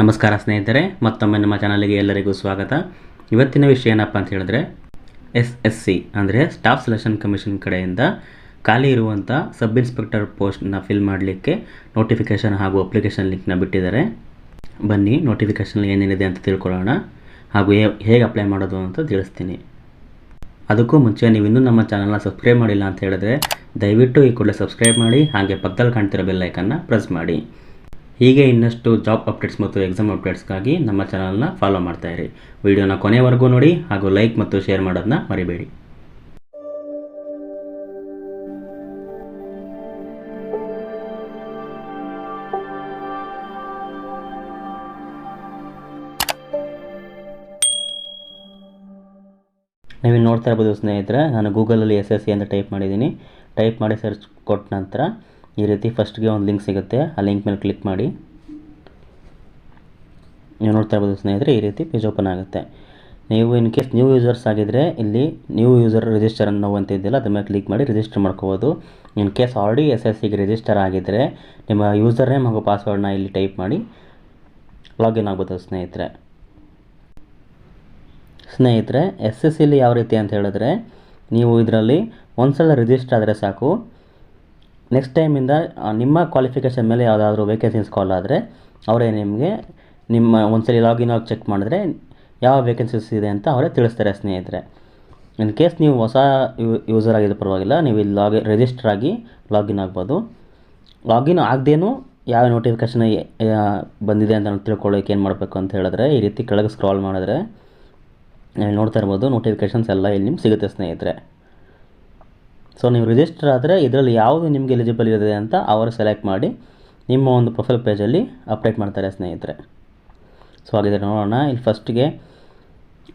ನಮಸ್ಕಾರ ಸ್ನೇಹಿತರೆ, ಮತ್ತೊಮ್ಮೆ ನಮ್ಮ ಚಾನಲ್ಗೆ ಎಲ್ಲರಿಗೂ ಸ್ವಾಗತ. ಇವತ್ತಿನ ವಿಷಯ ಏನಪ್ಪ ಅಂತ ಹೇಳಿದ್ರೆ, SSC ಅಂದರೆ ಸ್ಟಾಫ್ ಸೆಲೆಕ್ಷನ್ ಕಮಿಷನ್ ಕಡೆಯಿಂದ ಖಾಲಿ ಇರುವಂಥ ಸಬ್ ಇನ್ಸ್ಪೆಕ್ಟರ್ ಪೋಸ್ಟ್ನ ಫಿಲ್ ಮಾಡಲಿಕ್ಕೆ ನೋಟಿಫಿಕೇಷನ್ ಹಾಗೂ ಅಪ್ಲಿಕೇಶನ್ ಲಿಂಕ್ನ ಬಿಟ್ಟಿದ್ದಾರೆ. ಬನ್ನಿ ನೋಟಿಫಿಕೇಷನ್ ಏನೇನಿದೆ ಅಂತ ತಿಳ್ಕೊಳ್ಳೋಣ, ಹಾಗೂ ಹೇಗೆ ಅಪ್ಲೈ ಮಾಡೋದು ಅಂತ ತಿಳಿಸ್ತೀನಿ. ಅದಕ್ಕೂ ಮುಂಚೆ ನೀವು ಇನ್ನೂ ನಮ್ಮ ಚಾನಲ್ನ ಸಬ್ಸ್ಕ್ರೈಬ್ ಮಾಡಿಲ್ಲ ಅಂತ ಹೇಳಿದ್ರೆ ದಯವಿಟ್ಟು ಈ ಕೂಡಲೇ ಸಬ್ಸ್ಕ್ರೈಬ್ ಮಾಡಿ, ಹಾಗೆ ಪಕ್ಕದಲ್ಲಿ ಕಾಣ್ತಿರೋ ಬೆಲ್ ಐಕನ್ನ ಪ್ರೆಸ್ ಮಾಡಿ. ಹೀಗೆ ಇನ್ನಷ್ಟು ಜಾಬ್ ಅಪ್ಡೇಟ್ಸ್ ಮತ್ತು ಎಕ್ಸಾಮ್ ಅಪ್ಡೇಟ್ಸ್ಗಾಗಿ ನಮ್ಮ ಚಾನಲ್ನ ಫಾಲೋ ಮಾಡ್ತಾಯಿರಿ. ವಿಡಿಯೋನ ಕೊನೆವರೆಗೂ ನೋಡಿ ಹಾಗೂ ಲೈಕ್ ಮತ್ತು ಶೇರ್ ಮಾಡೋದನ್ನ ಮರಿಬೇಡಿ. ನೀವಿಲ್ಲಿ ನೋಡ್ತಾ ಇರ್ಬೋದು ಸ್ನೇಹಿತರೆ, ನಾನು ಗೂಗಲಲ್ಲಿ SSC ಅಂತ ಟೈಪ್ ಮಾಡಿದ್ದೀನಿ. ಟೈಪ್ ಮಾಡಿ ಸರ್ಚ್ ಕೊಟ್ಟ ನಂತರ ಈ ರೀತಿ ಫಸ್ಟ್ಗೆ ಒಂದು ಲಿಂಕ್ ಸಿಗುತ್ತೆ. ಆ ಲಿಂಕ್ ಮೇಲೆ ಕ್ಲಿಕ್ ಮಾಡಿ ನೀವು ನೋಡ್ತಾ ಇರ್ಬೋದು ಸ್ನೇಹಿತರೆ, ಈ ರೀತಿ ಪೇಜ್ ಓಪನ್ ಆಗುತ್ತೆ. ನೀವು ಇನ್ ಕೇಸ್ ನ್ಯೂ ಯೂಸರ್ಸ್ ಆಗಿದ್ದರೆ ಇಲ್ಲಿ ನ್ಯೂ ಯೂಸರ್ ರಿಜಿಸ್ಟರ್ ಅನ್ನೋ ಅಂತ ಇದೆಯಲ್ಲ, ಅದ್ರ ಮೇಲೆ ಕ್ಲಿಕ್ ಮಾಡಿ ರಿಜಿಸ್ಟರ್ ಮಾಡ್ಕೋಬೋದು. ಇನ್ ಕೇಸ್ ಆಲ್ರೆಡಿ SSCಗೆ ರಿಜಿಸ್ಟರ್ ಆಗಿದ್ದರೆ ನಿಮ್ಮ ಯೂಸರ್ ನೇಮ್ ಹಾಗೂ ಪಾಸ್ವರ್ಡ್ನ ಇಲ್ಲಿ ಟೈಪ್ ಮಾಡಿ ಲಾಗಿನ್ ಆಗ್ಬೋದು ಸ್ನೇಹಿತರೆ. SSCಲಿ ಯಾವ ರೀತಿ ಅಂತ ಹೇಳಿದ್ರೆ, ನೀವು ಇದರಲ್ಲಿ ಒಂದ್ಸಲ ರಿಜಿಸ್ಟರ್ ಆದರೆ ಸಾಕು. ನೆಕ್ಸ್ಟ್ ಟೈಮಿಂದ ನಿಮ್ಮ ಕ್ವಾಲಿಫಿಕೇಷನ್ ಮೇಲೆ ಯಾವುದಾದ್ರೂ ವೇಕೆನ್ಸೀಸ್ ಕಾಲ್ ಆದರೆ ಅವರೇ ನಿಮಗೆ ಒಂದ್ಸಲ ಲಾಗಿನ್ ಆಗಿ ಚೆಕ್ ಮಾಡಿದ್ರೆ ಯಾವ ವೇಕೆನ್ಸೀಸ್ ಇದೆ ಅಂತ ಅವರೇ ತಿಳಿಸ್ತಾರೆ ಸ್ನೇಹಿತರೆ. ಇನ್ ಕೇಸ್ ನೀವು ಹೊಸ ಯೂಸರ್ ಆಗಿದ್ದು ಪರವಾಗಿಲ್ಲ, ನೀವು ಇಲ್ಲಿ ರಿಜಿಸ್ಟರ್ ಆಗಿ ಲಾಗಿನ್ ಆಗ್ಬೋದು. ಲಾಗಿನ್ ಆಗದೇನು ಯಾವ ನೋಟಿಫಿಕೇಷನ್ ಬಂದಿದೆ ಅಂತ ತಿಳ್ಕೊಳ್ಳೋಕೆ ಏನು ಮಾಡಬೇಕು ಅಂತ ಹೇಳಿದ್ರೆ, ಈ ರೀತಿ ಕೆಳಗೆ ಸ್ಕ್ರಾಲ್ ಮಾಡಿದ್ರೆ ನೋಡ್ತಾ ಇರ್ಬೋದು ನೋಟಿಫಿಕೇಷನ್ಸ್ ಎಲ್ಲ ಇಲ್ಲಿ ನಿಮ್ಗೆ ಸಿಗುತ್ತೆ ಸ್ನೇಹಿತರೆ. ಸೊ ನೀವು ರಿಜಿಸ್ಟರ್ ಆದರೆ ಇದರಲ್ಲಿ ಯಾವುದು ನಿಮಗೆ ಎಲಿಜಿಬಲ್ ಇದೆ ಅಂತ ಅವರು ಸೆಲೆಕ್ಟ್ ಮಾಡಿ ನಿಮ್ಮ ಒಂದು ಪ್ರೊಫೈಲ್ ಪೇಜಲ್ಲಿ ಅಪ್ಡೇಟ್ ಮಾಡ್ತಾರೆ ಸ್ನೇಹಿತರೆ. ಸೊ ಹಾಗಿದ್ರೆ ನೋಡೋಣ. ಇಲ್ಲಿ ಫಸ್ಟಿಗೆ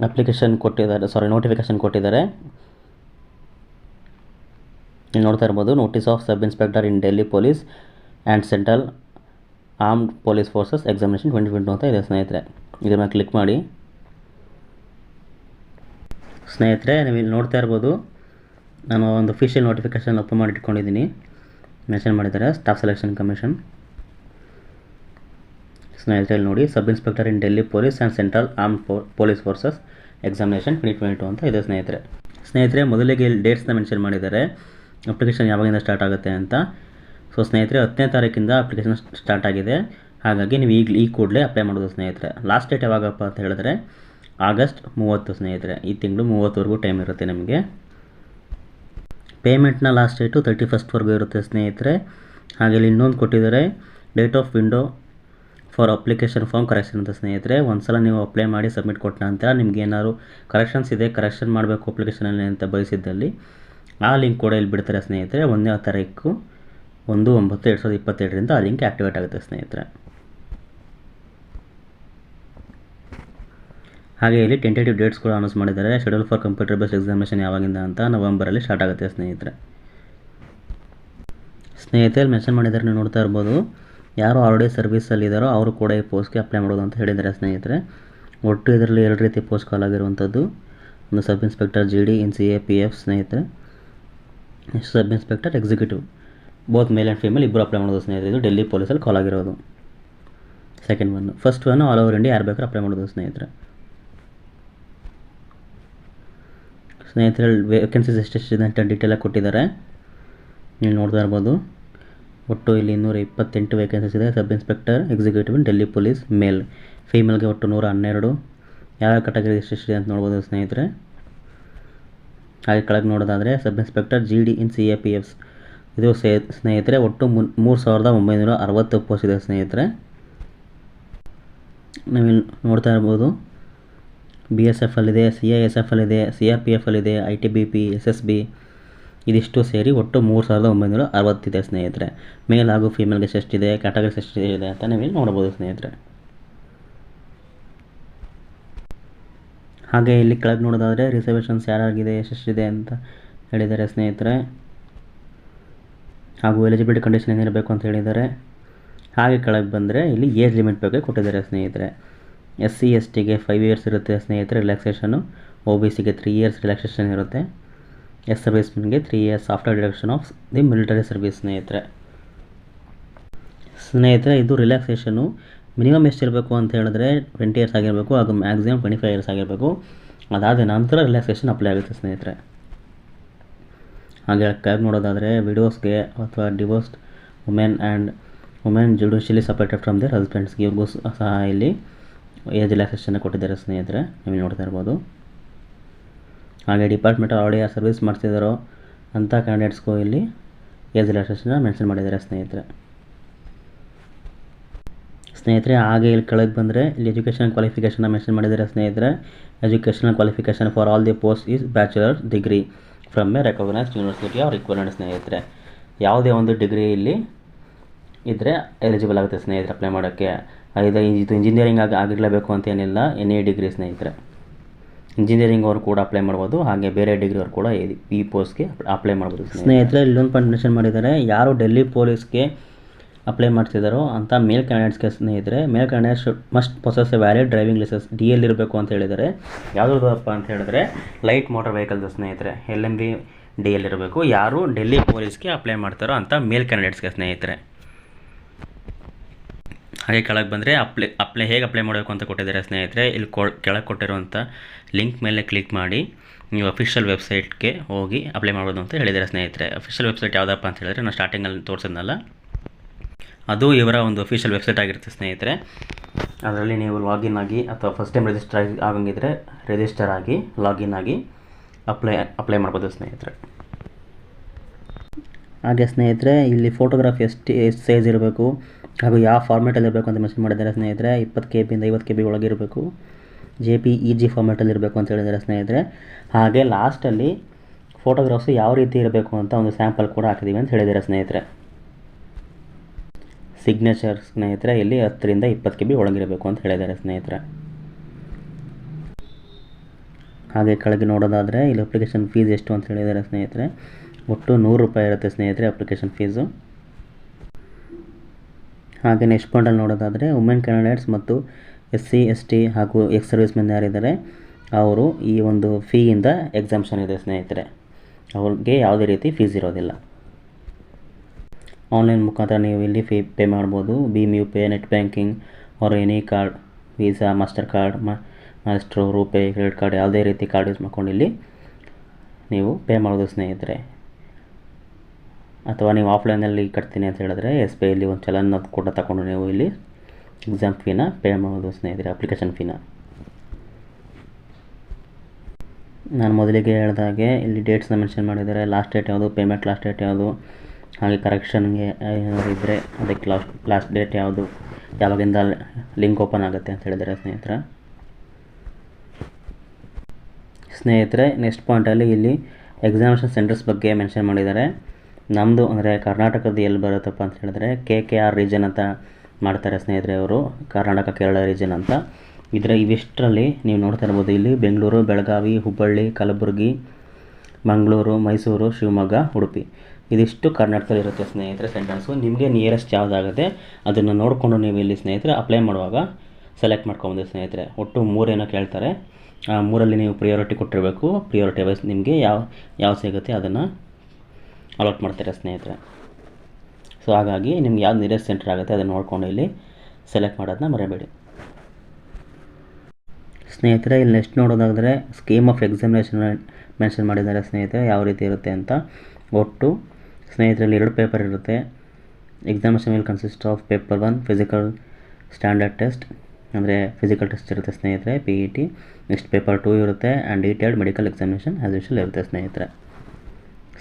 ನೋಟಿಫಿಕೇಷನ್ ಕೊಟ್ಟಿದ್ದಾರೆ. ಇಲ್ಲಿ ನೋಡ್ತಾ ಇರ್ಬೋದು, notice of sub inspector in Delhi police and central armed police forces examination 2022 ಅಂತ ಇದೆ ಸ್ನೇಹಿತರೆ. ಇದ್ರ ಮೇಲೆ ಕ್ಲಿಕ್ ಮಾಡಿ ಸ್ನೇಹಿತರೆ, ನೀವು ಇಲ್ಲಿ ನೋಡ್ತಾ ಇರ್ಬೋದು, ನಾನು ಒಂದು ಅಫಿಷಿಯಲ್ ನೋಟಿಫಿಕೇಷನ್ ಓಪನ್ ಮಾಡಿ ಇಟ್ಕೊಂಡಿದ್ದೀನಿ. ಮೆನ್ಷನ್ ಮಾಡಿದ್ದಾರೆ ಸ್ಟಾಫ್ ಸೆಲೆಕ್ಷನ್ ಕಮಿಷನ್. ಸ್ನೇಹಿತರೆ ನೋಡಿ, sub inspector in Delhi police and central armed police forces examination 2022 ಅಂತ ಇದೆ ಸ್ನೇಹಿತರೆ. ಮೊದಲಿಗೆ ಇಲ್ಲಿ ಡೇಟ್ಸ್ನ ಮೆನ್ಷನ್ ಮಾಡಿದ್ದಾರೆ, ಅಪ್ಲಿಕೇಶನ್ ಯಾವಾಗಿಂದ ಸ್ಟಾರ್ಟ್ ಆಗುತ್ತೆ ಅಂತ. ಸೊ ಸ್ನೇಹಿತರೆ, 10ನೇ ತಾರೀಕಿಂದ ಅಪ್ಲಿಕೇಶನ್ ಸ್ಟಾರ್ಟ್ ಆಗಿದೆ. ಹಾಗಾಗಿ ನೀವು ಈ ಕೂಡಲೇ ಅಪ್ಲೈ ಮಾಡೋದು ಸ್ನೇಹಿತರೆ. ಲಾಸ್ಟ್ ಡೇಟ್ ಯಾವಾಗಪ್ಪ ಅಂತ ಹೇಳಿದ್ರೆ ಆಗಸ್ಟ್ 30 ಸ್ನೇಹಿತರೆ. ಈ ತಿಂಗಳು 30ವರೆಗೂ ಟೈಮ್ ಇರುತ್ತೆ ನಿಮಗೆ. ಪೇಮೆಂಟ್ನ ಲಾಸ್ಟ್ ಡೇಟು 31st ಇರುತ್ತೆ ಸ್ನೇಹಿತರೆ. ಹಾಗೆ ಇಲ್ಲಿ ಇನ್ನೊಂದು ಕೊಟ್ಟಿದ್ದಾರೆ, date of window for application form correction ಅಂತ ಸ್ನೇಹಿತರೆ. ಒಂದು ಸಲ ನೀವು ಅಪ್ಲೈ ಮಾಡಿ ಸಬ್ಮಿಟ್ ಕೊಟ್ಟ ನಂತರ ನಿಮ್ಗೆ ಏನಾದ್ರು ಕರೆಕ್ಷನ್ಸ್ ಇದೆ, ಕರೆಕ್ಷನ್ ಮಾಡಬೇಕು ಅಪ್ಲಿಕೇಶನಲ್ಲಿ ಅಂತ ಬಯಸಿದ್ದಲ್ಲಿ ಆ ಲಿಂಕ್ ಕೂಡ ಇಲ್ಲಿ ಬಿಡ್ತಾರೆ ಸ್ನೇಹಿತರೆ. 1ನೇ ತಾರೀಕು 1/9/2022 ಆ ಲಿಂಕ್ ಆ್ಯಕ್ಟಿವೇಟ್ ಆಗುತ್ತೆ ಸ್ನೇಹಿತರೆ. ಹಾಗೆ ಇಲ್ಲಿ ಟೆಂಟೇಟಿವ್ ಡೇಟ್ಸ್ ಕೂಡ ಅನೌನ್ಸ್ ಮಾಡಿದ್ದಾರೆ. Schedule for computer based examination ಯಾವಾಗಿಂದ ಅಂತ ನವೆಂಬರಲ್ಲಿ ಸ್ಟಾರ್ಟ್ ಆಗುತ್ತೆ ಸ್ನೇಹಿತರೆ. ಮೆನ್ಷನ್ ಮಾಡಿದ್ದಾರೆ, ನೀವು ನೋಡ್ತಾ ಇರ್ಬೋದು. ಯಾರು ಆಲ್ರೆಡಿ ಸರ್ವಿಸಲ್ಲಿದ್ದಾರೋ ಅವರು ಕೂಡ ಈ ಪೋಸ್ಟ್ಗೆ ಅಪ್ಲೈ ಮಾಡೋದು ಅಂತ ಹೇಳಿದ್ದಾರೆ ಸ್ನೇಹಿತರೆ. ಒಟ್ಟು ಇದರಲ್ಲಿ 2 ರೀತಿ ಪೋಸ್ಟ್ ಕಾಲ್ ಆಗಿರುವಂಥದ್ದು. ಒಂದು ಸಬ್ ಇನ್ಸ್ಪೆಕ್ಟರ್ GD ಇನ್ CAPF ಸ್ನೇಹಿತರೆ, ಸಬ್ inspector executive, both male and female ಇಬ್ಬರು ಅಪ್ಲೈ ಮಾಡೋದು ಸ್ನೇಹಿತರೆ. ಇದು ಡೆಲ್ಲಿ ಪೊಲೀಸಲ್ಲಿ ಕಾಲ್ ಆಗಿರೋದು. Second one. First one all over India ಯಾರು ಬೇಕಾದ್ರೂ ಅಪ್ಲೈ ಮಾಡೋದು ಸ್ನೇಹಿತರೆ. ವೇಕೆನ್ಸೀಸ್ ಎಷ್ಟೆಷ್ಟಿದೆ ಅಂತ ಡೀಟೇಲಾಗಿ ಕೊಟ್ಟಿದ್ದಾರೆ, ನೀವು ನೋಡ್ತಾ ಇರ್ಬೋದು. ಒಟ್ಟು ಇಲ್ಲಿ 228 ವೇಕೆನ್ಸೀಸ್ ಇದೆ. Sub inspector executive Delhi police male. ಫೀಮೇಲ್ಗೆ ಒಟ್ಟು 112. ಯಾವ ಕ್ಯಾಟಗರಿ ಎಷ್ಟೆಷ್ಟಿದೆ ಅಂತ ನೋಡ್ಬೋದು ಸ್ನೇಹಿತರೆ. ಹಾಗೆ ಕೆಳಗೆ ನೋಡೋದಾದರೆ ಸಬ್ ಇನ್ಸ್ಪೆಕ್ಟರ್ GD ಇನ್ CAPF ಇದು ಸ್ನೇಹಿತರೆ ಒಟ್ಟು 3960 ಪೋಸ್ಟ್ ಇದೆ ಸ್ನೇಹಿತರೆ. ನೀವು ನೋಡ್ತಾ ಇರ್ಬೋದು, BSFಲ್ಲಿದೆ, CISFಲ್ಲಿದೆ, CRPFಲ್ಲಿದೆ, ITBP, SSB ಇದಿಷ್ಟು ಸೇರಿ ಒಟ್ಟು 3960 ಇದೆ ಸ್ನೇಹಿತರೆ. ಮೇಲ್ ಹಾಗೂ ಫೀಮೇಲ್ಗೆ ಎಷ್ಟಿದೆ, ಕ್ಯಾಟಗರೀಸ್ ಎಷ್ಟಿದೆ ಅಂತ ನೀವು ಇಲ್ಲಿ ನೋಡ್ಬೋದು ಸ್ನೇಹಿತರೆ. ಹಾಗೆ ಇಲ್ಲಿ ಕೆಳಗೆ ನೋಡೋದಾದರೆ ರಿಸರ್ವೇಷನ್ಸ್ ಯಾರಾಗಿದೆ, ಎಷ್ಟೆಷ್ಟಿದೆ ಅಂತ ಹೇಳಿದ್ದಾರೆ ಸ್ನೇಹಿತರೆ. ಹಾಗೂ ಎಲಿಜಿಬಿಲಿಟಿ ಕಂಡೀಷನ್ ಏನಿರಬೇಕು ಅಂತ ಹೇಳಿದ್ದಾರೆ. ಹಾಗೆ ಕೆಳಗೆ ಬಂದರೆ ಇಲ್ಲಿ ಏಜ್ ಲಿಮಿಟ್ ಬಗ್ಗೆ ಕೊಟ್ಟಿದ್ದಾರೆ ಸ್ನೇಹಿತರೆ. SC STಗೆ 5 ಇಯರ್ಸ್ ಇರುತ್ತೆ ಸ್ನೇಹಿತರೆ ರಿಲ್ಯಾಕ್ಸೇಷನು. OBCಗೆ 3 ಇಯರ್ಸ್ ರಿಲ್ಯಾಕ್ಸೇಷನ್ ಇರುತ್ತೆ. ಸರ್ವಿಸ್ಮನ್ಗೆ 3 years after deduction of the military service ಸ್ನೇಹಿತರೆ. ಇದು ರಿಲ್ಯಾಕ್ಸೇಷನು ಮಿನಿಮಮ್ ಎಷ್ಟಿರಬೇಕು ಅಂತ ಹೇಳಿದ್ರೆ 20 ಇಯರ್ಸ್ ಆಗಿರಬೇಕು, ಹಾಗೂ ಮ್ಯಾಕ್ಸಿಮಮ್ 25 ಇಯರ್ಸ್ ಆಗಿರಬೇಕು. ಅದಾದ ನಂತರ ರಿಲ್ಯಾಕ್ಸೇಷನ್ ಅಪ್ಲೈ ಆಗುತ್ತೆ ಸ್ನೇಹಿತರೆ. ಹಾಗೆ ಕೆಳಗೆ ನೋಡೋದಾದರೆ ವಿಡೋಸ್ಗೆ ಅಥವಾ divorced women judicially separated from their ಹಸ್ಬೆಂಡ್ಸ್ಗೆ ಇವ್ರಿಗೂ ಸಹ ಇಲ್ಲಿ ಏಜ್ ರಿಲ್ಯಾಕ್ಸೇಷನ್ ಕೊಟ್ಟಿದ್ದಾರೆ ಸ್ನೇಹಿತರೆ, ನೀವು ನೋಡ್ತಾ ಇರ್ಬೋದು. ಹಾಗೆ ಡಿಪಾರ್ಟ್ಮೆಂಟ್ ಆಲ್ರೆಡಿ ಸರ್ವಿಸ್ ಮಾಡ್ತಿದ್ದಾರೋ ಅಂಥ ಕ್ಯಾಂಡಿಡೇಟ್ಸ್ಗೂ ಇಲ್ಲಿ ಏಜ್ ರಿಲ್ಯಾಕ್ಸೇಷನ್ನ ಮೆನ್ಷನ್ ಮಾಡಿದ್ದಾರೆ ಸ್ನೇಹಿತರೆ. ಹಾಗೆ ಇಲ್ಲಿ ಕೆಳಗೆ ಬಂದರೆ ಇಲ್ಲಿ ಎಜುಕೇಷನ್ ಕ್ವಾಲಿಫಿಕೇಷನ್ನ ಮೆನ್ಷನ್ ಮಾಡಿದ್ದಾರೆ ಸ್ನೇಹಿತರೆ. Educational qualification for all the post is bachelor degree from a recognised university are requirement ಸ್ನೇಹಿತರೆ. ಯಾವುದೇ ಒಂದು ಡಿಗ್ರಿ ಇಲ್ಲಿ ಇದ್ದರೆ ಎಲಿಜಿಬಲ್ ಆಗುತ್ತೆ ಸ್ನೇಹಿತರೆ ಅಪ್ಲೈ ಮಾಡೋಕ್ಕೆ. ಇದು ಇಂಜಿನಿಯರಿಂಗ್ ಆಗಿರಲೇಬೇಕು ಅಂತ ಏನಿಲ್ಲ, ಎನಿ ಡಿಗ್ರಿ ಸ್ನೇಹಿತರೆ. ಇಂಜಿನಿಯರಿಂಗ್ ಅವರು ಕೂಡ ಅಪ್ಲೈ ಮಾಡ್ಬೋದು, ಹಾಗೆ ಬೇರೆ ಡಿಗ್ರಿ ಅವರು ಕೂಡ ಈ ಪೋಸ್ಟ್ಗೆ ಅಪ್ಲೈ ಮಾಡ್ಬೋದು ಸ್ನೇಹಿತರೆ. ಇಲ್ಲೊಂದು ಪಾಯಿಂಟ್ ಮೆನ್ಷನ್ ಮಾಡಿದ್ದಾರೆ, ಯಾರು ಡೆಲ್ಲಿ ಪೊಲೀಸ್ಗೆ ಅಪ್ಲೈ ಮಾಡ್ತಿದ್ದಾರೋ ಅಂಥ ಮೇಲ್ ಕ್ಯಾಂಡಿಡೇಟ್ಸ್ಗೆ ಸ್ನೇಹಿತರೆ, male candidates must possess a valid driving licence DL ಇರಬೇಕು ಅಂತ ಹೇಳಿದ್ದಾರೆ. ಯಾವುದಪ್ಪ ಅಂತ ಹೇಳಿದ್ರೆ ಲೈಟ್ ಮೋಟರ್ ವೆಹಿಕಲ್ದು ಸ್ನೇಹಿತರೆ, LMB DL ಇರಬೇಕು. ಯಾರು ಡೆಲ್ಲಿ ಪೊಲೀಸ್ಗೆ ಅಪ್ಲೈ ಮಾಡ್ತಾರೋ ಅಂಥ ಮೇಲ್ ಕ್ಯಾಂಡಿಡೇಟ್ಸ್ಗೆ ಸ್ನೇಹಿತರೆ. ಹಾಗೆ ಕೆಳಗೆ ಬಂದರೆ ಹೇಗೆ ಅಪ್ಲೈ ಮಾಡಬೇಕು ಅಂತ ಕೊಟ್ಟಿದ್ದಾರೆ ಸ್ನೇಹಿತರೆ. ಇಲ್ಲಿ ಕೆಳಗೆ ಕೊಟ್ಟಿರುವಂಥ ಲಿಂಕ್ ಮೇಲೆ ಕ್ಲಿಕ್ ಮಾಡಿ ನೀವು ಅಫಿಷಿಯಲ್ ವೆಬ್ಸೈಟ್ಗೆ ಹೋಗಿ ಅಪ್ಲೈ ಮಾಡ್ಬೋದು ಅಂತ ಹೇಳಿದ್ದಾರೆ ಸ್ನೇಹಿತರೆ. ಅಫಿಷಿಯಲ್ ವೆಬ್ಸೈಟ್ ಯಾವುದಪ್ಪ ಅಂತ ಹೇಳಿದ್ರೆ ನಾನು ಸ್ಟಾರ್ಟಿಂಗಲ್ಲಿ ತೋರಿಸಿದ್ನಲ್ಲ, ಅದು ಇವರ ಒಂದು ಅಫಿಷಿಯಲ್ ವೆಬ್ಸೈಟ್ ಆಗಿರುತ್ತೆ ಸ್ನೇಹಿತರೆ. ಅದರಲ್ಲಿ ನೀವು ಲಾಗಿನ್ ಆಗಿ ಅಥವಾ ಫಸ್ಟ್ ಟೈಮ್ ರಿಜಿಸ್ಟರ್ ಆಗಂಗಿದ್ರೆ ರಿಜಿಸ್ಟರ್ ಆಗಿ ಲಾಗಿನ್ ಆಗಿ ಅಪ್ಲೈ ಮಾಡ್ಬೋದು ಸ್ನೇಹಿತರೆ. ಹಾಗೆ ಸ್ನೇಹಿತರೆ ಇಲ್ಲಿ ಫೋಟೋಗ್ರಾಫ್ ಎಷ್ಟು ಸೈಜ್ ಇರಬೇಕು ಹಾಗೂ ಯಾವ ಫಾರ್ಮ್ಯಾಟಲ್ಲಿ ಇರಬೇಕು ಅಂತ ಮೆನ್ಷನ್ ಮಾಡಿದ್ದಾರೆ ಸ್ನೇಹಿತರೆ. 20 KB ಇಂದ 50 KB ಒಳಗೆ ಇರಬೇಕು, JPEG ಫಾರ್ಮ್ಯಾಟಲ್ಲಿ ಇರಬೇಕು ಅಂತ ಹೇಳಿದ್ದಾರೆ ಸ್ನೇಹಿತರೆ. ಹಾಗೆ ಲಾಸ್ಟಲ್ಲಿ ಫೋಟೋಗ್ರಾಫ್ಸು ಯಾವ ರೀತಿ ಇರಬೇಕು ಅಂತ ಒಂದು ಸ್ಯಾಂಪಲ್ ಕೂಡ ಹಾಕಿದ್ದೀವಿ ಅಂತ ಹೇಳಿದ್ದಾರೆ ಸ್ನೇಹಿತರೆ. ಸಿಗ್ನೇಚರ್ ಸ್ನೇಹಿತರೆ ಇಲ್ಲಿ 10 ರಿಂದ 20 KB ಒಳಗಿರಬೇಕು ಅಂತ ಹೇಳಿದ್ದಾರೆ ಸ್ನೇಹಿತರೆ. ಹಾಗೆ ಕೆಳಗೆ ನೋಡೋದಾದರೆ ಇಲ್ಲಿ ಅಪ್ಲಿಕೇಶನ್ ಫೀಸ್ ಎಷ್ಟು ಅಂತ ಹೇಳಿದ್ದಾರೆ ಸ್ನೇಹಿತರೆ. ಒಟ್ಟು 100 ರೂಪಾಯಿ ಇರುತ್ತೆ ಸ್ನೇಹಿತರೆ ಅಪ್ಲಿಕೇಶನ್ ಫೀಸು. ಹಾಗೆ ನೆಕ್ಸ್ಟ್ ಪಾಯಿಂಟಲ್ಲಿ ನೋಡೋದಾದರೆ ವುಮೆನ್ ಕ್ಯಾಂಡಿಡೇಟ್ಸ್ ಮತ್ತು SC ST ಹಾಗೂ ಎಕ್ಸ್ ಸರ್ವಿಸ್ ಮೆನ್ ಯಾರಿದ್ದಾರೆ ಅವರು ಈ ಒಂದು ಫೀಯಿಂದ ಎಕ್ಸಾಮ್ಷನ್ ಇದೆ ಸ್ನೇಹಿತರೆ. ಅವ್ರಿಗೆ ಯಾವುದೇ ರೀತಿ ಫೀಸ್ ಇರೋದಿಲ್ಲ. ಆನ್ಲೈನ್ ಮುಖಾಂತರ ನೀವು ಇಲ್ಲಿ ಫೀ ಪೇ ಮಾಡ್ಬೋದು. ಭೀಮ್ UPI, net banking or any card, Visa, Mastercard, Maestro, RuPay, credit card ಯಾವುದೇ ರೀತಿ ಕಾರ್ಡ್ ಯೂಸ್ ಮಾಡ್ಕೊಂಡು ಇಲ್ಲಿ ನೀವು ಪೇ ಮಾಡೋದು ಸ್ನೇಹಿತರೆ. ಅಥವಾ ನೀವು ಆಫ್ಲೈನಲ್ಲಿ ಕಟ್ತೀನಿ ಅಂತ ಹೇಳಿದ್ರೆ SBI ಇಲ್ಲಿ ಒಂದು ಚಲನ್ ಕೂಡ ತಗೊಂಡು ನೀವು ಇಲ್ಲಿ ಎಕ್ಸಾಮ್ ಫೀನ ಪೇ ಮಾಡೋದು ಸ್ನೇಹಿತರೆ, ಅಪ್ಲಿಕೇಶನ್ ಫೀನ. ನಾನು ಮೊದಲಿಗೆ ಹೇಳಿದಾಗೆ ಇಲ್ಲಿ ಡೇಟ್ಸ್ನ ಮೆನ್ಷನ್ ಮಾಡಿದ್ದಾರೆ. ಲಾಸ್ಟ್ ಡೇಟ್ ಯಾವುದು, ಪೇಮೆಂಟ್ ಲಾಸ್ಟ್ ಡೇಟ್ ಯಾವುದು, ಹಾಗೆ ಕರೆಕ್ಷನ್ಗೆ ಏನಾದರೂ ಇದ್ದರೆ ಅದಕ್ಕೆ ಲಾಸ್ಟ್ ಡೇಟ್ ಯಾವುದು, ಯಾವಾಗಿಂದ ಲಿಂಕ್ ಓಪನ್ ಆಗುತ್ತೆ ಅಂತ ಹೇಳಿದ್ದಾರೆ ಸ್ನೇಹಿತರೆ. ನೆಕ್ಸ್ಟ್ ಪಾಯಿಂಟಲ್ಲಿ ಇಲ್ಲಿ ಎಕ್ಸಾಮಿನೇಷನ್ ಸೆಂಟರ್ಸ್ ಬಗ್ಗೆ ಮೆನ್ಷನ್ ಮಾಡಿದ್ದಾರೆ. ನಮ್ಮದು ಅಂದರೆ ಕರ್ನಾಟಕದ ಎಲ್ಲಿ ಬರುತ್ತಪ್ಪ ಅಂತ ಹೇಳಿದ್ರೆ KKR ರೀಜನ್ ಅಂತ ಮಾಡ್ತಾರೆ ಸ್ನೇಹಿತರೆ ಅವರು, ಕರ್ನಾಟಕ ಕೇರಳ ರೀಜನ್ ಅಂತ. ಇವಿಷ್ಟರಲ್ಲಿ ನೀವು ನೋಡ್ತಾ ಇರ್ಬೋದು ಇಲ್ಲಿ ಬೆಂಗಳೂರು, ಬೆಳಗಾವಿ, ಹುಬ್ಬಳ್ಳಿ, ಕಲಬುರಗಿ, ಮಂಗಳೂರು, ಮೈಸೂರು, ಶಿವಮೊಗ್ಗ, ಉಡುಪಿ ಇದಿಷ್ಟು ಕರ್ನಾಟಕದಲ್ಲಿ ಇರುತ್ತೆ ಸ್ನೇಹಿತರೆ ಸೆಂಟರ್ಸು. ನಿಮಗೆ ನಿಯರೆಸ್ಟ್ ಯಾವುದಾಗುತ್ತೆ ಅದನ್ನು ನೋಡಿಕೊಂಡು ನೀವು ಇಲ್ಲಿ ಸ್ನೇಹಿತರೆ ಅಪ್ಲೈ ಮಾಡುವಾಗ ಸೆಲೆಕ್ಟ್ ಮಾಡ್ಕೊಬೋದು ಸ್ನೇಹಿತರೆ. ಒಟ್ಟು 3 ಏನೋ ಕೇಳ್ತಾರೆ, ಆ 3ರಲ್ಲಿ ನೀವು ಪ್ರಿಯಾರಿಟಿ ಕೊಟ್ಟಿರಬೇಕು. ಪ್ರಿಯಾರಿಟಿ ವೈಸ್ ನಿಮಗೆ ಯಾವ ಸಿಗುತ್ತೆ ಅದನ್ನು ಅಲಾಟ್ ಮಾಡ್ತಾರೆ ಸ್ನೇಹಿತರೆ. ಸೊ ಹಾಗಾಗಿ ನಿಮ್ಗೆ ಯಾವ್ದು ನಿಯರೆಸ್ಟ್ ಸೆಂಟರ್ ಆಗುತ್ತೆ ಅದನ್ನು ನೋಡ್ಕೊಂಡು ಇಲ್ಲಿ ಸೆಲೆಕ್ಟ್ ಮಾಡೋದನ್ನ ಮರೆಯಬೇಡಿ ಸ್ನೇಹಿತರೆ. ಇಲ್ಲಿ ನೆಕ್ಸ್ಟ್ ನೋಡೋದಾದರೆ ಸ್ಕೀಮ್ ಆಫ್ ಎಕ್ಸಾಮಿನೇಷನ್ ಮೆನ್ಷನ್ ಮಾಡಿದ್ದಾರೆ ಸ್ನೇಹಿತರೆ, ಯಾವ ರೀತಿ ಇರುತ್ತೆ ಅಂತ. ಒಟ್ಟು ಸ್ನೇಹಿತರಲ್ಲಿ 2 ಪೇಪರ್ ಇರುತ್ತೆ. Examination will consist of paper 1 physical standard test, ಅಂದರೆ ಫಿಸಿಕಲ್ ಟೆಸ್ಟ್ ಇರುತ್ತೆ ಸ್ನೇಹಿತರೆ, PET. ನೆಕ್ಸ್ಟ್ ಪೇಪರ್ 2 ಇರುತ್ತೆ and detailed medical examination as usual ಇರುತ್ತೆ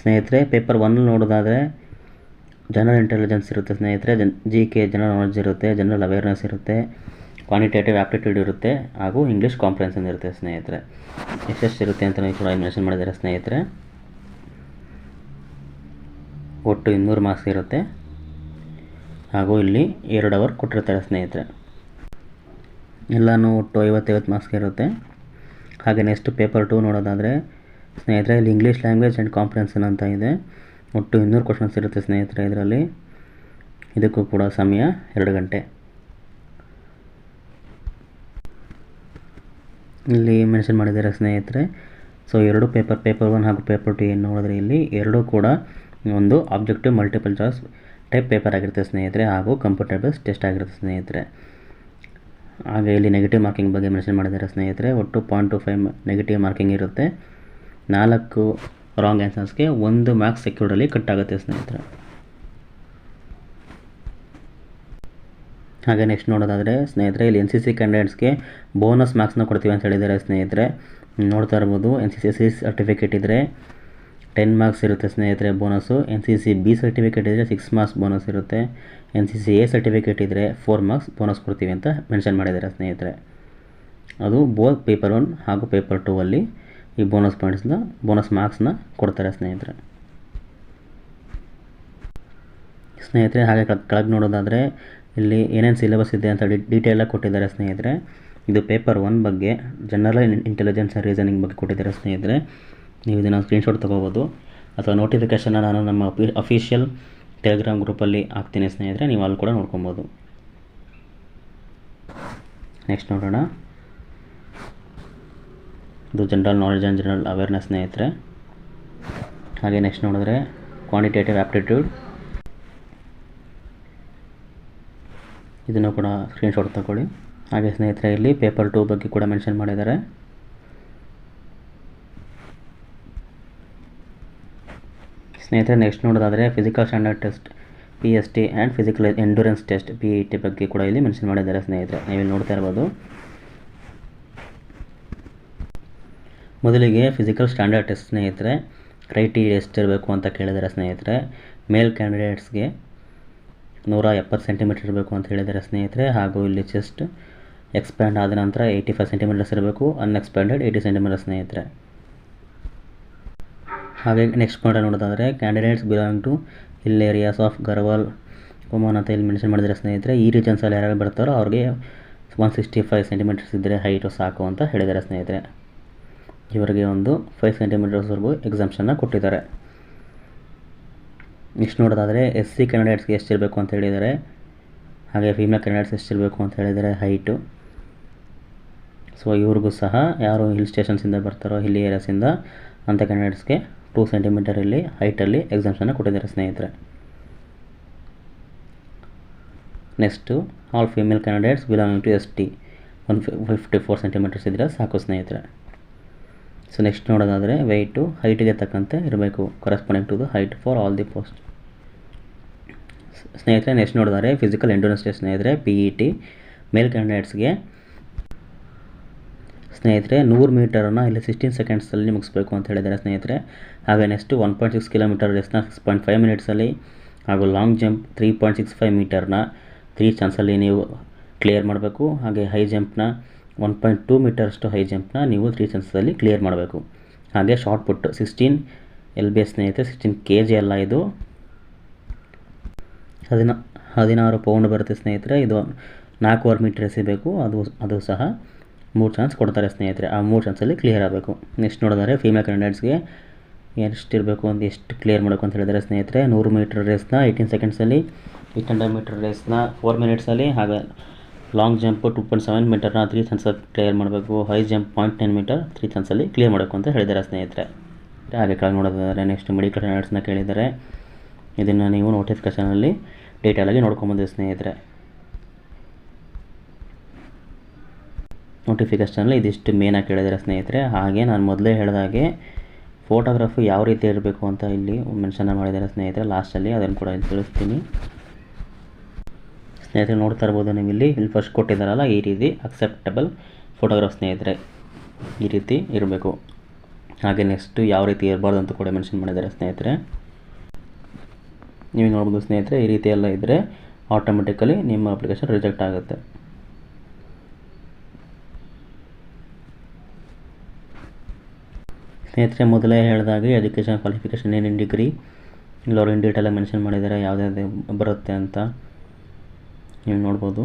ಸ್ನೇಹಿತರೆ. ಪೇಪರ್ 1 ನೋಡೋದಾದರೆ ಜನರಲ್ ಇಂಟೆಲಿಜೆನ್ಸ್ ಇರುತ್ತೆ ಸ್ನೇಹಿತರೆ, GK ಜನರಲ್ ನಾಲೆಡ್ಜ್ ಇರುತ್ತೆ, ಜನರಲ್ ಅವೇರ್ನೆಸ್ ಇರುತ್ತೆ, ಕ್ವಾಂಟಿಟೇಟಿವ್ ಆಪ್ಟಿಟ್ಯೂಡ್ ಇರುತ್ತೆ, ಹಾಗೂ ಇಂಗ್ಲೀಷ್ ಕಾಂಪ್ರಿಹೆನ್ಷನ್ ಇರುತ್ತೆ ಸ್ನೇಹಿತರೆ. ಎಷ್ಟೆಷ್ಟು ಇರುತ್ತೆ ಅಂತ ಕೂಡ ಮೆನ್ಷನ್ ಮಾಡಿದ್ದಾರೆ ಸ್ನೇಹಿತರೆ. ಒಟ್ಟು 200 ಮಾರ್ಕ್ಸ್ ಇರುತ್ತೆ, ಹಾಗೂ ಇಲ್ಲಿ 2 ಅವರ್ ಕೊಟ್ಟಿರ್ತಾರೆ ಸ್ನೇಹಿತರೆ. ಎಲ್ಲನೂ ಒಟ್ಟು 50 ಮಾರ್ಕ್ಸ್ ಇರುತ್ತೆ. ಹಾಗೆ ನೆಕ್ಸ್ಟ್ ಪೇಪರ್ 2 ನೋಡೋದಾದರೆ ಸ್ನೇಹಿತರೆ ಇಲ್ಲಿ ಇಂಗ್ಲೀಷ್ ಲ್ಯಾಂಗ್ವೇಜ್ ಆ್ಯಂಡ್ ಕಾಂಪ್ರಿಹೆನ್ಷನ್ ಅಂತ ಇದೆ. ಒಟ್ಟು 200 ಕ್ವಶನ್ಸ್ ಇರುತ್ತೆ ಸ್ನೇಹಿತರೆ ಇದರಲ್ಲಿ. ಇದಕ್ಕೂ ಕೂಡ ಸಮಯ 2 ಗಂಟೆ. ಇಲ್ಲಿ ಮೆನ್ಷನ್ ಮಾಡಿದ್ದಾರೆ ಸ್ನೇಹಿತರೆ. ಸೊ 2 ಪೇಪರ್ 1 ಹಾಗೂ ಪೇಪರ್ 2 ಏನು ನೋಡಿದ್ರೆ ಇಲ್ಲಿ 2 ಕೂಡ ಒಂದು objective multiple choice type paper ಆಗಿರುತ್ತೆ ಸ್ನೇಹಿತರೆ, ಹಾಗೂ ಕಂಪ್ಯೂಟರ್ ಬೇಸ್ಡ್ ಟೆಸ್ಟ್ ಆಗಿರುತ್ತೆ ಸ್ನೇಹಿತರೆ. ಹಾಗೆ ಇಲ್ಲಿ ನೆಗೆಟಿವ್ ಮಾರ್ಕಿಂಗ್ ಬಗ್ಗೆ ಮೆನ್ಷನ್ ಮಾಡಿದ್ದಾರೆ ಸ್ನೇಹಿತರೆ. ಒಟ್ಟು 0.25 ನೆಗೆಟಿವ್ ಮಾರ್ಕಿಂಗ್ ಇರುತ್ತೆ. 4 ರಾಂಗ್ ಆನ್ಸರ್ಸ್ಗೆ 1 ಮಾರ್ಕ್ಸ್ ಸೆಕ್ಯೂರ್ಡಲ್ಲಿ ಕಟ್ ಆಗುತ್ತೆ ಸ್ನೇಹಿತರೆ. ಹಾಗೆ ನೆಕ್ಸ್ಟ್ ನೋಡೋದಾದರೆ ಸ್ನೇಹಿತರೆ, ಇಲ್ಲಿ NCC ಕ್ಯಾಂಡಿಡೇಟ್ಸ್ಗೆ ಬೋನಸ್ ಮಾರ್ಕ್ಸ್ನ ಕೊಡ್ತೀವಿ ಅಂತ ಹೇಳಿದ್ದಾರೆ ಸ್ನೇಹಿತರೆ. ನೋಡ್ತಾ ಇರ್ಬೋದು, NCC ಸರ್ಟಿಫಿಕೇಟ್ ಇದ್ದರೆ 10 ಮಾರ್ಕ್ಸ್ ಇರುತ್ತೆ ಸ್ನೇಹಿತರೆ ಬೋನಸ್ಸು. NCC B ಸರ್ಟಿಫಿಕೇಟ್ ಇದ್ದರೆ 6 ಮಾರ್ಕ್ಸ್ ಬೋನಸ್ ಇರುತ್ತೆ. NCC A ಸರ್ಟಿಫಿಕೇಟ್ ಇದ್ದರೆ 4 ಮಾರ್ಕ್ಸ್ ಬೋನಸ್ ಕೊಡ್ತೀವಿ ಅಂತ ಮೆನ್ಷನ್ ಮಾಡಿದ್ದಾರೆ ಸ್ನೇಹಿತರೆ. ಅದು ಬೋತ್ ಪೇಪರ್ 1 ಹಾಗೂ ಪೇಪರ್ 2 ಅಲ್ಲಿ ಈ ಬೋನಸ್ ಮಾರ್ಕ್ಸ್ನ ಕೊಡ್ತಾರೆ ಸ್ನೇಹಿತರೆ. ಹಾಗೆ ಕೆಳಗೆ ನೋಡೋದಾದರೆ ಇಲ್ಲಿ ಏನೇನು ಸಿಲೆಬಸ್ ಇದೆ ಅಂತ ಡೀಟೇಲಾಗಿ ಕೊಟ್ಟಿದ್ದಾರೆ ಸ್ನೇಹಿತರೆ. ಇದು ಪೇಪರ್ 1 ಬಗ್ಗೆ ಜನರಲ್ ಇಂಟೆಲಿಜೆನ್ಸ್ ಆ್ಯಂಡ್ ರೀಸನಿಂಗ್ ಬಗ್ಗೆ ಕೊಟ್ಟಿದ್ದಾರೆ ಸ್ನೇಹಿತರೆ. ನೀವು ಇದನ್ನು ಸ್ಕ್ರೀನ್ಶಾಟ್ ತೊಗೋಬೋದು, ಅಥವಾ ನೋಟಿಫಿಕೇಷನ್ನ ನಾನು ನಮ್ಮ ಅಫಿಷಿಯಲ್ ಟೆಲಿಗ್ರಾಮ್ ಗ್ರೂಪಲ್ಲಿ ಹಾಕ್ತೀನಿ ಸ್ನೇಹಿತರೆ, ನೀವು ಅಲ್ಲಿ ಕೂಡ ನೋಡ್ಕೊಬೋದು. ನೆಕ್ಸ್ಟ್ ನೋಡೋಣ, ಇದು general knowledge and general awareness ಸ್ನೇಹಿತರೆ. ಹಾಗೆ ನೆಕ್ಸ್ಟ್ ನೋಡಿದ್ರೆ ಕ್ವಾಂಟಿಟೇಟಿವ್ ಆ್ಯಪ್ಟಿಟ್ಯೂಡ್, ಇದನ್ನು ಕೂಡ ಸ್ಕ್ರೀನ್ಶಾಟ್ ತಗೊಳ್ಳಿ. ಹಾಗೆ ಸ್ನೇಹಿತರೆ, ಇಲ್ಲಿ ಪೇಪರ್ 2 ಬಗ್ಗೆ ಕೂಡ ಮೆನ್ಷನ್ ಮಾಡಿದ್ದಾರೆ. ಸ್ನೇಹಿತರೆ, ನೆಕ್ಸ್ಟ್ ನೋಡೋದಾದರೆ physical standard test PST and physical endurance test PET ಬಗ್ಗೆ ಕೂಡ ಇಲ್ಲಿ ಮೆನ್ಷನ್ ಮಾಡಿದ್ದಾರೆ ಸ್ನೇಹಿತರೆ. ನೀವಿಲ್ಲಿ ನೋಡ್ತಾ ಇರ್ಬೋದು. ಮೊದಲಿಗೆ ಫಿಸಿಕಲ್ ಸ್ಟ್ಯಾಂಡರ್ಡ್ ಟೆಸ್ಟ್ ಸ್ನೇಹಿತರೆ, ಕ್ರೈಟೀರಿಯಾ ಎಷ್ಟಿರಬೇಕು ಅಂತ ಕೇಳಿದ್ದಾರೆ ಸ್ನೇಹಿತರೆ. ಮೇಲ್ ಕ್ಯಾಂಡಿಡೇಟ್ಸ್ಗೆ 170 ಸೆಂಟಿಮೀಟರ್ ಇರಬೇಕು ಅಂತ ಹೇಳಿದ್ದಾರೆ ಸ್ನೇಹಿತರೆ. ಹಾಗೂ ಇಲ್ಲಿ ಚೆಸ್ಟ್ ಎಕ್ಸ್ಪ್ಯಾಂಡ್ ಆದ ನಂತರ 85 ಸೆಂಟಿಮೀಟರ್ಸ್ ಇರಬೇಕು, ಅನ್ಎಕ್ಸ್ಪ್ಯಾಂಡೆಡ್ 80 ಸೆಂಟಿಮೀಟರ್ ಸ್ನೇಹಿತರೆ. ಹಾಗೆ ನೆಕ್ಸ್ಟ್ ಪಾಯಿಂಟ್ ನೋಡೋದಾದರೆ candidates belong to hill areas of Garhwal ಒಮಾನ್ ಅಂತ ಇಲ್ಲಿ ಮೆನ್ಷನ್ ಮಾಡಿದರೆ ಸ್ನೇಹಿತರೆ. ಈ ರೀಜನ್ಸಲ್ಲಿ ಯಾರ್ಯಾರು ಬರ್ತಾರೋ ಅವ್ರಿಗೆ 165 ಸೆಂಟಿಮೀಟರ್ಸ್ ಇದ್ದರೆ ಹೈಟು ಸಾಕು ಅಂತ ಹೇಳಿದ್ದಾರೆ ಸ್ನೇಹಿತರೆ. ಇವರಿಗೆ ಒಂದು 5 ಸೆಂಟಿಮೀಟರ್ಸ್ವರೆಗೂ ಎಕ್ಸಾಮ್ಷನ್ನ ಕೊಟ್ಟಿದ್ದಾರೆ. ನೆಕ್ಸ್ಟ್ ನೋಡೋದಾದರೆ SC ಕ್ಯಾಂಡಿಡೇಟ್ಸ್ಗೆ ಎಷ್ಟಿರಬೇಕು ಅಂತ ಹೇಳಿದ್ದಾರೆ. ಹಾಗೆ ಫೀಮೇಲ್ ಕ್ಯಾಂಡಿಡೇಟ್ಸ್ ಎಷ್ಟಿರಬೇಕು ಅಂತ ಹೇಳಿದ್ದಾರೆ ಹೈಟು. ಸೊ ಇವ್ರಿಗೂ ಸಹ ಯಾರು ಹಿಲ್ ಸ್ಟೇಷನ್ಸಿಂದ ಬರ್ತಾರೋ, ಹಿಲ್ ಏರಿಯಾಸಿಂದ ಅಂಥ ಕ್ಯಾಂಡಿಡೇಟ್ಸ್ಗೆ 2 ಸೆಂಟಿಮೀಟರ್ ಇಲ್ಲಿ ಹೈಟಲ್ಲಿ ಎಕ್ಸಾಮ್ಸನ್ನು ಕೊಟ್ಟಿದ್ದಾರೆ ಸ್ನೇಹಿತರೆ. Next all female candidates belonging to ST 154 centimetres ಇದ್ದರೆ ಸಾಕು ಸ್ನೇಹಿತರೆ. ಸೊ ನೆಕ್ಸ್ಟ್ ನೋಡೋದಾದರೆ ವೆಯ್ಟು ಹೈಟಿಗೆ ತಕ್ಕಂತೆ ಇರಬೇಕು, corresponding to the height for all the post ಸ್ನೇಹಿತರೆ. ನೆಕ್ಸ್ಟ್ ನೋಡಿದರೆ ಫಿಸಿಕಲ್ ಎಂಡ್ಯೂರೆನ್ಸ್ ಟೆಸ್ಟ್ ಸ್ನೇಹಿತರೆ PET ಮೇಲ್ ಕ್ಯಾಂಡಿಡೇಟ್ಸ್ಗೆ ಸ್ನೇಹಿತರೆ 100 ಮೀಟರನ್ನು ಇಲ್ಲಿ 16 ಸೆಕೆಂಡ್ಸಲ್ಲಿ ಮುಗಿಸ್ಬೇಕು ಅಂತ ಹೇಳಿದ್ದಾರೆ ಸ್ನೇಹಿತರೆ. ಹಾಗೆ ನೆಕ್ಸ್ಟು 1.6 ಕಿಲೋಮೀಟರ್ ರೇಸ್ನ 6.5 ಮಿನಿಟ್ಸಲ್ಲಿ, ಹಾಗೂ ಲಾಂಗ್ ಜಂಪ್ 3.65 ಮೀಟರ್ನ 3 ಚಾನ್ಸಲ್ಲಿ ನೀವು ಕ್ಲಿಯರ್ ಮಾಡಬೇಕು. ಹಾಗೆ ಹೈ ಜಂಪ್ನ 1.2 ಮೀಟರ್ಷ್ಟು ಹೈ ಜಂಪ್ನ ನೀವು 3 ಚಾನ್ಸಲ್ಲಿ ಕ್ಲಿಯರ್ ಮಾಡಬೇಕು. ಹಾಗೆ ಶಾರ್ಟ್ ಪುಟ್ 16 LBS ಸ್ನೇಹಿತರೆ, 16 kg ಅಲ್ಲ, ಇದು 16 ಪೌಂಡ್ ಬರುತ್ತೆ ಸ್ನೇಹಿತರೆ. ಇದು 4.5 ಮೀಟರ್ ಎಸಿಬೇಕು. ಅದು ಸಹ 3 ಚಾನ್ಸ್ ಕೊಡ್ತಾರೆ ಸ್ನೇಹಿತರೆ. ಆ 3 ಚಾನ್ಸಲ್ಲಿ ಕ್ಲಿಯರ್ ಆಗಬೇಕು. ನೆಕ್ಸ್ಟ್ ನೋಡಿದರೆ ಫೀಮೇಲ್ ಕ್ಯಾಂಡಿಡೇಟ್ಸ್ಗೆ ಎಷ್ಟಿರಬೇಕು ಅಂತ ಎಷ್ಟು ಕ್ಲಿಯರ್ ಮಾಡಬೇಕು ಅಂತ ಹೇಳಿದರೆ ಸ್ನೇಹಿತರೆ, 100 ಮೀಟರ್ ರೇಸ್ನ 18 ಸೆಕೆಂಡ್ಸಲ್ಲಿ, 800 ಮೀಟರ್ ರೇಸ್ನ 4 ಮಿನಿಟ್ಸಲ್ಲಿ, ಹಾಗೆ ಲಾಂಗ್ ಜಂಪ್ 2.7 ಮೀಟರ್ನ 3 ಚಾನ್ಸಲ್ಲಿ ಕ್ಲಿಯರ್ ಮಾಡಬೇಕು. ಹೈ ಜಂಪ್ 0.9 ಮೀಟರ್ 3 ಚಾನ್ಸಲ್ಲಿ ಕ್ಲಿಯರ್ ಮಾಡಬೇಕು ಅಂತ ಹೇಳಿದ್ದಾರೆ ಸ್ನೇಹಿತರೆ. ಹಾಗೆ ಕೆಳಗೆ ನೋಡೋದಾದರೆ ನೆಕ್ಸ್ಟ್ ಮೆಡಿಕಲ್ ಸ್ಟ್ಯಾಂಡರ್ಡ್ಸ್ನ ಕೇಳಿದ್ದಾರೆ. ಇದನ್ನು ನೀವು ನೋಟಿಫಿಕೇಷನಲ್ಲಿ ಡೀಟೇಲಾಗಿ ನೋಡ್ಕೊಂಬಂದಿದೆ ಸ್ನೇಹಿತರೆ. ನೋಟಿಫಿಕೇಷನಲ್ಲಿ ಇದಿಷ್ಟು ಮೇನಾಗಿ ಕೇಳಿದ್ದಾರೆ ಸ್ನೇಹಿತರೆ. ಹಾಗೆ ನಾನು ಮೊದಲೇ ಹೇಳಿದಾಗೆ ಫೋಟೋಗ್ರಫಿ ಯಾವ ರೀತಿ ಇರಬೇಕು ಅಂತ ಇಲ್ಲಿ ಮೆನ್ಷನ್ ಮಾಡಿದ್ದಾರೆ ಸ್ನೇಹಿತರೆ ಲಾಸ್ಟಲ್ಲಿ, ಅದನ್ನು ಕೂಡ ಇಲ್ಲಿ ತಿಳಿಸ್ತೀನಿ ಸ್ನೇಹಿತರೆ. ನೋಡ್ತಾ ಇರ್ಬೋದು ನೀವು ಇಲ್ಲಿ ಫಸ್ಟ್ ಕೊಟ್ಟಿದ್ದಾರಲ್ಲ, ಈ ರೀತಿ ಅಕ್ಸೆಪ್ಟಬಲ್ ಫೋಟೋಗ್ರಾಫ್ ಸ್ನೇಹಿತರೆ ಈ ರೀತಿ ಇರಬೇಕು. ಹಾಗೆ ನೆಕ್ಸ್ಟು ಯಾವ ರೀತಿ ಇರಬಾರ್ದು ಅಂತ ಕೂಡ ಮೆನ್ಷನ್ ಮಾಡಿದ್ದಾರೆ ಸ್ನೇಹಿತರೆ. ನೀವು ನೋಡ್ಬೋದು ಸ್ನೇಹಿತರೆ, ಈ ರೀತಿ ಎಲ್ಲ ಇದ್ದರೆ ಆಟೋಮೆಟಿಕಲಿ ನಿಮ್ಮ ಅಪ್ಲಿಕೇಶನ್ ರಿಜೆಕ್ಟ್ ಆಗುತ್ತೆ. ಸ್ನೇಹಿತರೆ, ಮೊದಲೇ ಹೇಳಿದಾಗೆ ಎಜುಕೇಷನ್ ಕ್ವಾಲಿಫಿಕೇಷನ್ ಏನೇನು ಡಿಗ್ರಿ ಇಲ್ಲವ್ರು ಇನ್ ಡೀಟೇಲಾಗಿ ಮೆನ್ಷನ್ ಮಾಡಿದ್ದಾರೆ ಯಾವುದ್ಯಾವ್ದು ಬರುತ್ತೆ ಅಂತ ನೀವು ನೋಡ್ಬೋದು.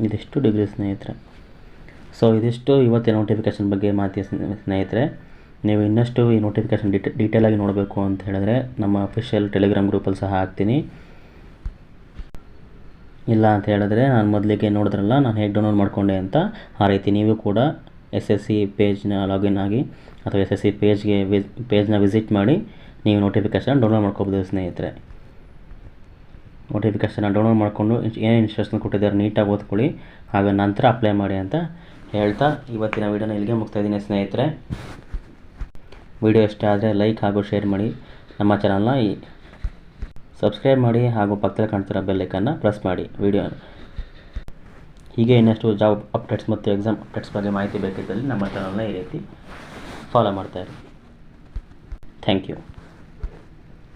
ಇದಿಷ್ಟು ಡಿಗ್ರಿ ಸ್ನೇಹಿತರೆ. ಸೊ ಇದಿಷ್ಟು ಇವತ್ತಿನ ನೋಟಿಫಿಕೇಷನ್ ಬಗ್ಗೆ ಮಾಹಿತಿ ಸ್ನೇಹಿತರೆ. ನೀವು ಇನ್ನಷ್ಟು ಈ ನೋಟಿಫಿಕೇಷನ್ ಡೀಟೇಲಾಗಿ ನೋಡಬೇಕು ಅಂತ ಹೇಳಿದ್ರೆ ನಮ್ಮ ಅಫಿಷಿಯಲ್ ಟೆಲಿಗ್ರಾಮ್ ಗ್ರೂಪಲ್ಲಿ ಸಹ ಹಾಕ್ತೀನಿ. ಇಲ್ಲ ಅಂತ ಹೇಳಿದ್ರೆ ನಾನು ಮೊದಲಿಗೆ ನೋಡಿದ್ರಲ್ಲ ನಾನು ಹೇಗೆ ಡೌನ್ಲೋಡ್ ಮಾಡಿಕೊಂಡೆ ಅಂತ, ಆ ರೀತಿ ನೀವು ಕೂಡ SSC ಪೇಜ್ನ ಲಾಗಿನ್ ಆಗಿ ಅಥವಾ SSC ಪೇಜ್ನ ವಿಸಿಟ್ ಮಾಡಿ ನೀವು ನೋಟಿಫಿಕೇಷನ್ ಡೌನ್ಲೋಡ್ ಮಾಡ್ಕೋಬೋದು ಸ್ನೇಹಿತರೆ. ನೋಟಿಫಿಕೇಷನ್ನ ಡೌನ್ಲೋಡ್ ಮಾಡಿಕೊಂಡು ಏನೇನು ಇನ್ಸ್ಟ್ರಕ್ಷನ್ ಕೊಟ್ಟಿದ್ದಾರೆ ನೀಟಾಗಿ ಓದ್ಕೊಳ್ಳಿ, ಹಾಗೂ ನಂತರ ಅಪ್ಲೈ ಮಾಡಿ ಅಂತ ಹೇಳ್ತಾ ಇವತ್ತಿನ ವೀಡಿಯೋನ ಇಲ್ಲಿಗೆ ಮುಗ್ತಾಯಿದ್ದೀನಿ ಸ್ನೇಹಿತರೆ. ವಿಡಿಯೋ ಇಷ್ಟ ಆದರೆ ಲೈಕ್ ಹಾಗೂ ಶೇರ್ ಮಾಡಿ, ನಮ್ಮ ಚಾನಲ್ನ ಸಬ್ಸ್ಕ್ರೈಬ್ ಮಾಡಿ ಹಾಗೂ ಪಕ್ಕದಲ್ಲಿ ಕಾಣ್ತಿರೋ ಬೆಲ್ ಐಕನ್ನ ಪ್ರೆಸ್ ಮಾಡಿ. ಹೀಗೆ ಇನ್ನಷ್ಟು ಜಾಬ್ ಅಪ್ಡೇಟ್ಸ್ ಮತ್ತು ಎಕ್ಸಾಮ್ ಅಪ್ಡೇಟ್ಸ್ ಬಗ್ಗೆ ಮಾಹಿತಿ ಬೇಕಿದ್ದಲ್ಲಿ ನಮ್ಮ ಚಾನಲ್ನ ಈ ರೀತಿ ಫಾಲೋ ಮಾಡ್ತಾಯಿರಿ. Thank you.